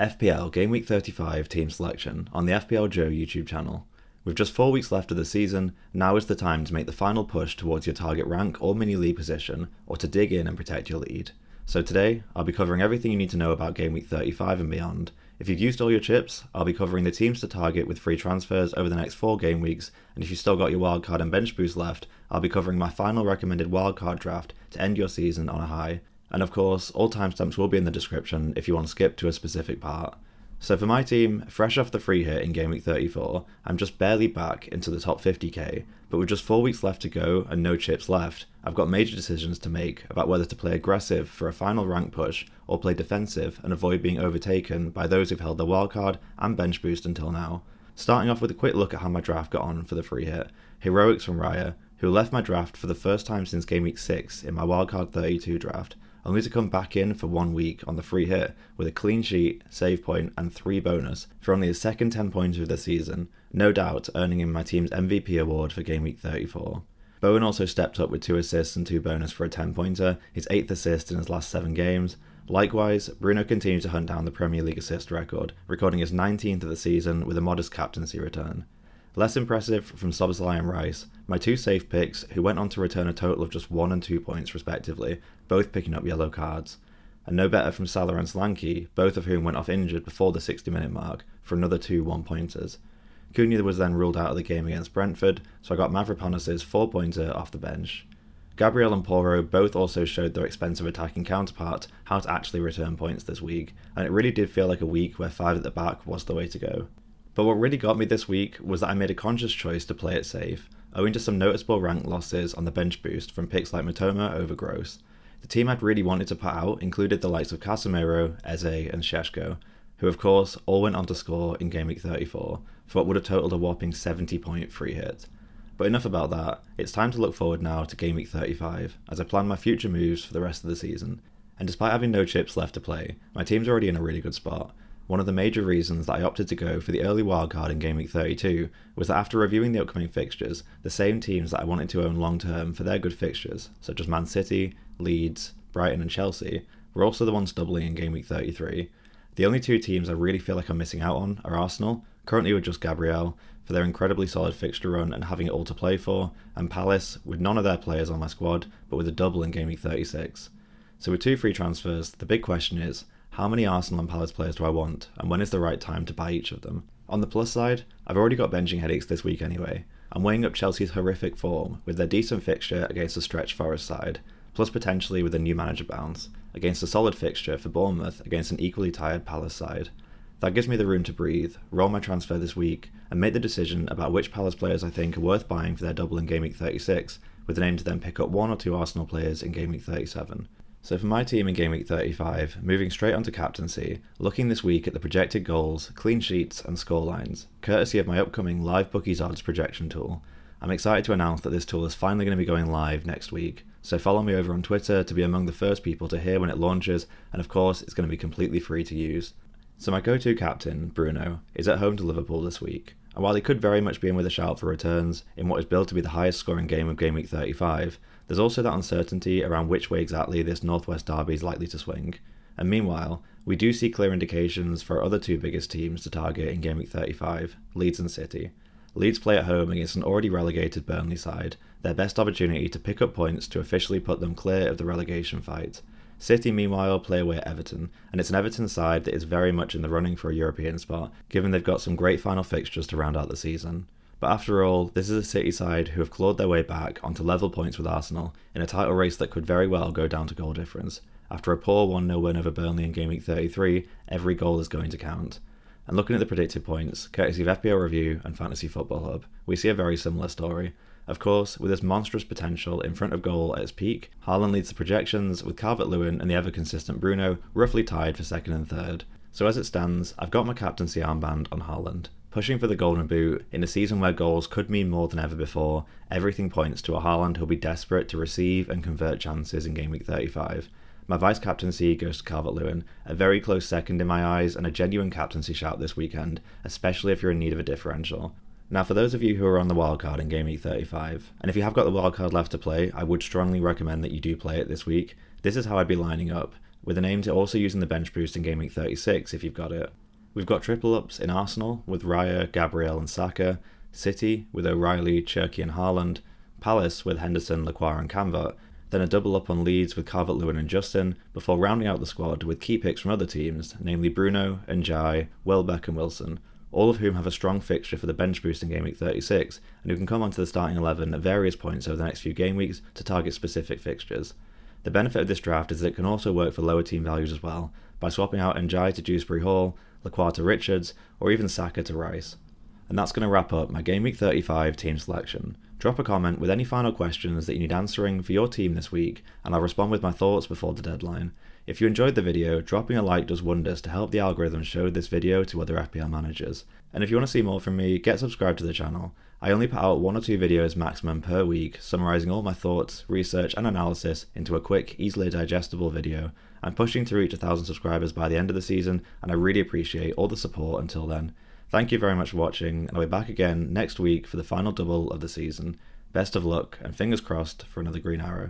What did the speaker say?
FPL Game Week 35 team selection on the FPL Joe YouTube channel. With just 4 weeks left of the season, now is the time to make the final push towards your target rank or mini league position, or to dig in and protect your lead. So today, I'll be covering everything you need to know about Game Week 35 and beyond. If you've used all your chips, I'll be covering the teams to target with free transfers over the next 4 game weeks, and if you've still got your wildcard and bench boost left, I'll be covering my final recommended wildcard draft to end your season on a high. And of course, all timestamps will be in the description if you want to skip to a specific part. So for my team, fresh off the free hit in Game Week 34, I'm just barely back into the top 50k, but with just 4 weeks left to go and no chips left, I've got major decisions to make about whether to play aggressive for a final rank push or play defensive and avoid being overtaken by those who've held their wildcard and bench boost until now. Starting off with a quick look at how my draft got on for the free hit. Heroics from Raya, who left my draft for the first time since Game Week 6 in my wildcard 32 draft, only to come back in for 1 week on the free hit with a clean sheet, save point and 3 bonus for only his second 10 pointer of the season, no doubt earning him my team's MVP award for Game Week 34. Bowen also stepped up with 2 assists and 2 bonus for a 10 pointer, his 8th assist in his last 7 games. Likewise, Bruno continued to hunt down the Premier League assist record, recording his 19th of the season with a modest captaincy return. Less impressive from Szoboszlai and Rice, my 2 safe picks, who went on to return a total of just 1 and 2 points respectively, both picking up yellow cards. And no better from Salah and Solanke, both of whom went off injured before the 60-minute mark for another 2 1-pointers. Cunha was then ruled out of the game against Brentford, so I got Mavropanos' 4-pointer off the bench. Gabriel and Porro both also showed their expensive attacking counterpart how to actually return points this week, and it really did feel like a week where 5 at the back was the way to go. But what really got me this week was that I made a conscious choice to play it safe, owing to some noticeable rank losses on the bench boost from picks like Matoma over Gross. The team I'd really wanted to put out included the likes of Casemiro, Eze and Šeško, who of course all went on to score in Game Week 34 for what would have totaled a whopping 70-point free hit. But enough about that, it's time to look forward now to Game Week 35 as I plan my future moves for the rest of the season. And despite having no chips left to play, my team's already in a really good spot. One of the major reasons that I opted to go for the early wildcard in Game Week 32 was that after reviewing the upcoming fixtures, the same teams that I wanted to own long term for their good fixtures, such as Man City, Leeds, Brighton and Chelsea, were also the ones doubling in Game Week 33. The only 2 teams I really feel like I'm missing out on are Arsenal, currently with just Gabriel, for their incredibly solid fixture run and having it all to play for, and Palace, with none of their players on my squad, but with a double in Game Week 36. So with 2 free transfers, the big question is, how many Arsenal and Palace players do I want, and when is the right time to buy each of them? On the plus side, I've already got benching headaches this week anyway. I'm weighing up Chelsea's horrific form with their decent fixture against a stretched Forest side, plus potentially with a new manager bounce, against a solid fixture for Bournemouth against an equally tired Palace side. That gives me the room to breathe, roll my transfer this week, and make the decision about which Palace players I think are worth buying for their double in Game Week 36, with an aim to then pick up 1 or 2 Arsenal players in Game Week 37. So for my team in Game Week 35, moving straight onto captaincy, looking this week at the projected goals, clean sheets and scorelines, courtesy of my upcoming Live Bookies Odds projection tool. I'm excited to announce that this tool is finally going to be going live next week, so follow me over on Twitter to be among the first people to hear when it launches, and of course it's going to be completely free to use. So my go-to captain, Bruno, is at home to Liverpool this week, and while he could very much be in with a shout for returns in what is billed to be the highest scoring game of Game Week 35, there's also that uncertainty around which way exactly this Northwest derby is likely to swing. And meanwhile, we do see clear indications for our other 2 biggest teams to target in Game Week 35, Leeds and City. Leeds play at home against an already relegated Burnley side, their best opportunity to pick up points to officially put them clear of the relegation fight. City meanwhile play away at Everton, and it's an Everton side that is very much in the running for a European spot, given they've got some great final fixtures to round out the season. But after all, this is a City side who have clawed their way back onto level points with Arsenal in a title race that could very well go down to goal difference. After a poor 1-0 win over Burnley in Game Week 33, every goal is going to count. And looking at the predicted points, courtesy of FPL Review and Fantasy Football Hub, we see a very similar story. Of course, with this monstrous potential in front of goal at its peak, Haaland leads the projections with Calvert-Lewin and the ever-consistent Bruno roughly tied for 2nd and 3rd. So as it stands, I've got my captaincy armband on Haaland. Pushing for the golden boot, in a season where goals could mean more than ever before, everything points to a Haaland who'll be desperate to receive and convert chances in Game Week 35. My vice-captaincy goes to Calvert-Lewin, a very close second in my eyes and a genuine captaincy shout this weekend, especially if you're in need of a differential. Now for those of you who are on the wildcard in Game Week 35, and if you have got the wildcard left to play, I would strongly recommend that you do play it this week. This is how I'd be lining up. with an aim to also using the bench boost in Game Week 36 if you've got it. We've got triple ups in Arsenal with Raya, Gabriel and Saka, City with O'Reilly, Cherki and Haaland, Palace with Henderson, Lacroix and Canvert, then a double up on Leeds with Calvert-Lewin and Justin, before rounding out the squad with key picks from other teams, namely Bruno, Njai, Welbeck and Wilson, all of whom have a strong fixture for the bench boost in Game Week 36, and who can come onto the starting 11 at various points over the next few game weeks to target specific fixtures. The benefit of this draft is that it can also work for lower team values as well, by swapping out Njai to Dewsbury Hall, Lacroix to Richards, or even Saka to Rice. And that's going to wrap up my Game Week 35 team selection. Drop a comment with any final questions that you need answering for your team this week, and I'll respond with my thoughts before the deadline. If you enjoyed the video, dropping a like does wonders to help the algorithm show this video to other FPL managers. And if you want to see more from me, get subscribed to the channel. I only put out 1 or 2 videos maximum per week, summarising all my thoughts, research and analysis into a quick, easily digestible video. I'm pushing to reach 1,000 subscribers by the end of the season, and I really appreciate all the support until then. Thank you very much for watching, and I'll be back again next week for the final double of the season. Best of luck, and fingers crossed for another green arrow.